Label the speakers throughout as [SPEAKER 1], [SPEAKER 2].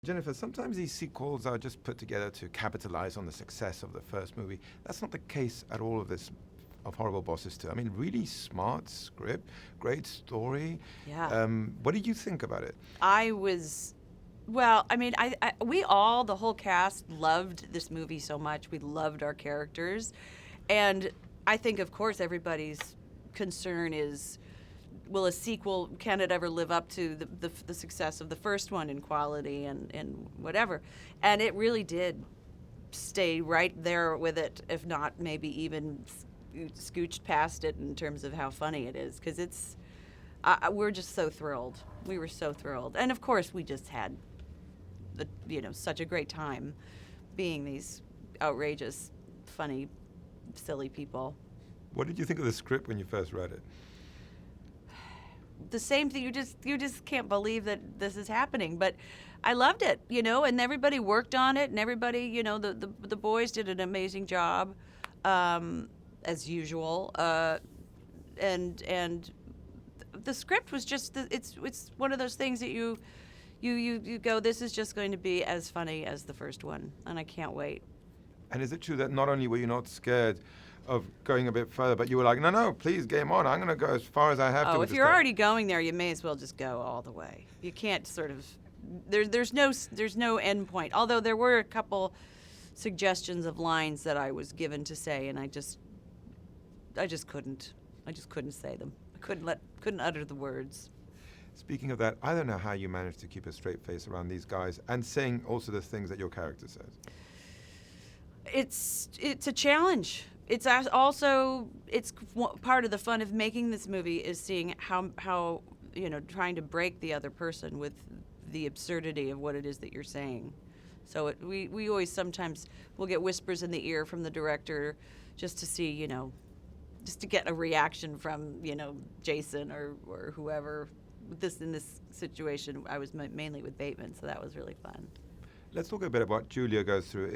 [SPEAKER 1] Jennifer, sometimes these sequels are just put together to capitalize on the success of the first movie. That's not the case at all of Horrible Bosses 2. I mean, really smart script, great story.
[SPEAKER 2] Yeah.
[SPEAKER 1] What did you think about it?
[SPEAKER 2] Well, I mean, we all, the whole cast, loved this movie so much. We loved our characters. And I think, of course, everybody's concern is, will a sequel, can it ever live up to the success of the first one in quality and whatever? And it really did stay right there with it, if not maybe even scooched past it in terms of how funny it is. Because we're just so thrilled. We were so thrilled. And of course, we just had, such a great time being these outrageous, funny, silly people.
[SPEAKER 1] What did you think of the script when you first read it?
[SPEAKER 2] The same thing. You just can't believe that this is happening. But I loved it, and everybody worked on it, and everybody, the boys did an amazing job, as usual. And the script was just it's one of those things that you go, this is just going to be as funny as the first one, and I can't wait.
[SPEAKER 1] And is it true that not only were you not scared of going a bit further, but you were like, no, please, game on. I'm going to go as far as I have to.
[SPEAKER 2] Oh, if you're already going there, you may as well just go all the way. You can't sort of. There's no end point. Although there were a couple suggestions of lines that I was given to say, and I just couldn't. I just couldn't say them. I couldn't utter the words.
[SPEAKER 1] Speaking of that, I don't know how you managed to keep a straight face around these guys and saying also the things that your character says.
[SPEAKER 2] It's a challenge. It's also part of the fun of making this movie is seeing how trying to break the other person with the absurdity of what it is that you're saying. So we always sometimes will get whispers in the ear from the director just to see, just to get a reaction from, Jason or whoever. In this situation, I was mainly with Bateman, so that was really fun.
[SPEAKER 1] Let's talk a bit about what Julia goes through.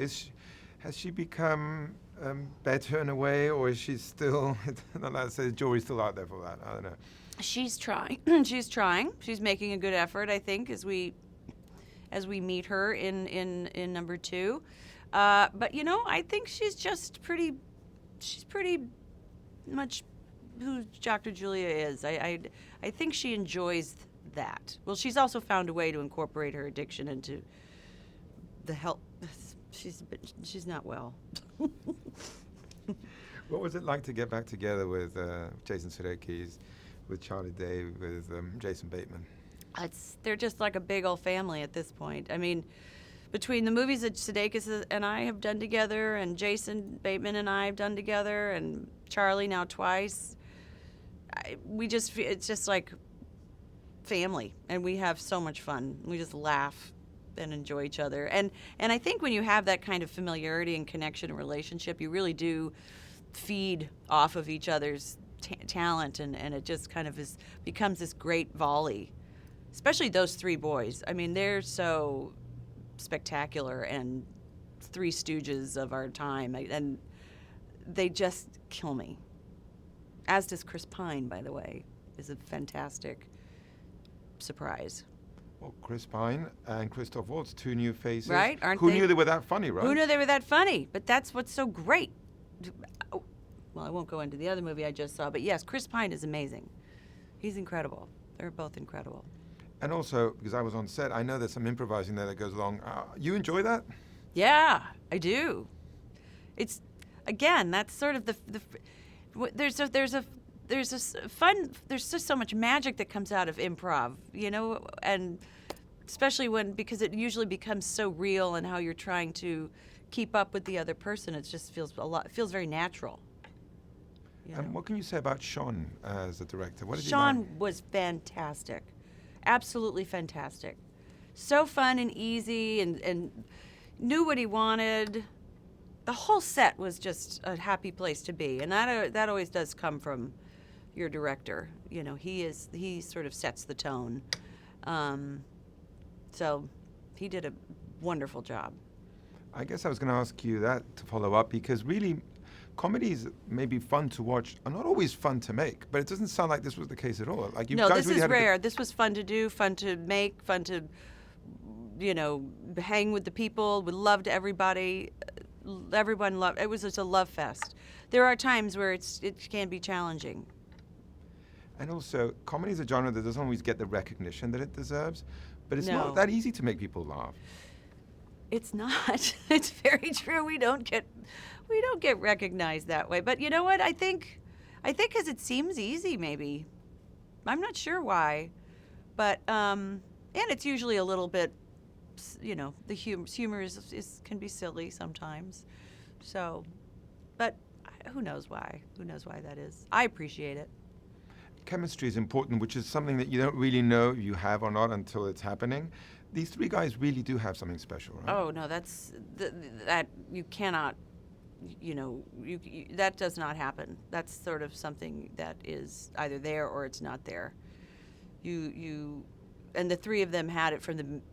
[SPEAKER 1] Has she become better in a way, or is she still, let's say the jury's still out there for that? I don't know.
[SPEAKER 2] She's trying. She's trying. She's making a good effort, I think, as we meet her in number 2. But I think she's pretty much who Dr. Julia is. I think she enjoys that. Well, she's also found a way to incorporate her addiction into the help. She's not well.
[SPEAKER 1] What was it like to get back together with Jason Sudeikis, with Charlie Day, with Jason Bateman?
[SPEAKER 2] They're just like a big old family at this point. I mean, between the movies that Sudeikis and I have done together, and Jason Bateman and I have done together, and Charlie now twice, it's just like family, and we have so much fun. We just laugh and enjoy each other. And I think when you have that kind of familiarity and connection and relationship, you really do feed off of each other's talent, and it just kind of becomes this great volley. Especially those 3 boys. I mean, they're so spectacular and 3 stooges of our time, and they just kill me. As does Chris Pine, by the way, is a fantastic surprise.
[SPEAKER 1] Well, Chris Pine and Christoph Waltz, 2 new faces.
[SPEAKER 2] Right?
[SPEAKER 1] Who knew they were that funny, right?
[SPEAKER 2] Who knew they were that funny? But that's what's so great. Well, I won't go into the other movie I just saw, but yes, Chris Pine is amazing. He's incredible. They're both incredible.
[SPEAKER 1] And also, because I was on set, I know there's some improvising there that goes along. You enjoy that?
[SPEAKER 2] Yeah, I do. It's, again, that's sort of there's just so much magic that comes out of improv, and especially because it usually becomes so real, and how you're trying to keep up with the other person. It just feels very natural.
[SPEAKER 1] And what can you say about Sean as a director? What did
[SPEAKER 2] Sean
[SPEAKER 1] you like?
[SPEAKER 2] was fantastic, absolutely fantastic. So fun and easy, and knew what he wanted. The whole set was just a happy place to be, and that always does come from your director. He sort of sets the tone. So he did a wonderful job.
[SPEAKER 1] I guess I was going to ask you that to follow up, because really, comedies may be fun to watch, are not always fun to make, but it doesn't sound like this was the case at all. Like, you
[SPEAKER 2] no,
[SPEAKER 1] guys
[SPEAKER 2] this
[SPEAKER 1] really
[SPEAKER 2] is
[SPEAKER 1] had
[SPEAKER 2] rare. This was fun to do, fun to make, fun to hang with the people. We loved everybody. Everyone loved. It was just a love fest. There are times where it can be challenging.
[SPEAKER 1] And also, comedy is a genre that doesn't always get the recognition that it deserves, but it's
[SPEAKER 2] No.
[SPEAKER 1] not that easy to make people laugh.
[SPEAKER 2] It's not. It's very true. We don't get recognized that way. But you know what? I think because it seems easy, maybe. I'm not sure why, but and it's usually a little bit, the humor can be silly sometimes. So, but who knows why? Who knows why that is? I appreciate it.
[SPEAKER 1] Chemistry is important, which is something that you don't really know if you have or not until it's happening. These three guys really do have something special, right?
[SPEAKER 2] Oh no, that you cannot. That does not happen. That's sort of something that is either there or it's not there. And the three of them had it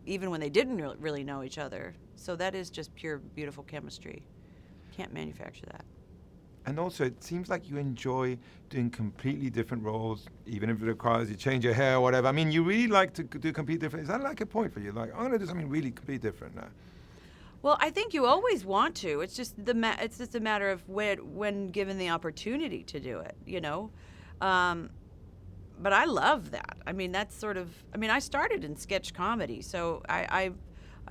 [SPEAKER 2] even when they didn't really know each other. So that is just pure, beautiful chemistry. Can't manufacture that.
[SPEAKER 1] And also, it seems like you enjoy doing completely different roles, even if it requires you change your hair or whatever. I mean, you really like to do completely different. Is that like a point for you? Like, I'm going to do something really completely different now.
[SPEAKER 2] Well, I think you always want to. It's just it's just a matter of when given the opportunity to do it, But I love that. I mean, that's sort of. I mean, I started in sketch comedy, so I've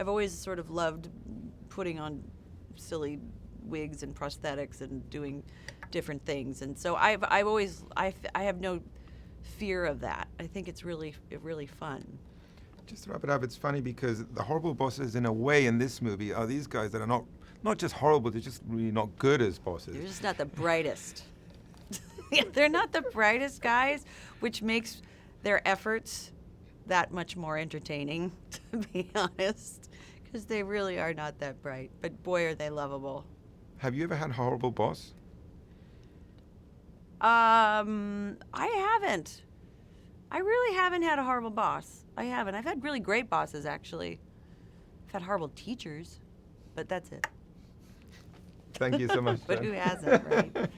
[SPEAKER 2] always sort of loved putting on silly wigs and prosthetics and doing different things, and so I have no fear of that. I think it's really fun.
[SPEAKER 1] Just to wrap it up, it's funny because the horrible bosses, in a way, in this movie, are these guys that are not just horrible, they're just really not good as bosses.
[SPEAKER 2] They're just not the brightest. They're not the brightest guys, which makes their efforts that much more entertaining, to be honest, because they really are not that bright. But boy, are they lovable.
[SPEAKER 1] Have you ever had a horrible boss?
[SPEAKER 2] I haven't. I really haven't had a horrible boss. I haven't. I've had really great bosses, actually. I've had horrible teachers, but that's it.
[SPEAKER 1] Thank you so much.
[SPEAKER 2] But
[SPEAKER 1] Jen.
[SPEAKER 2] who hasn't, right?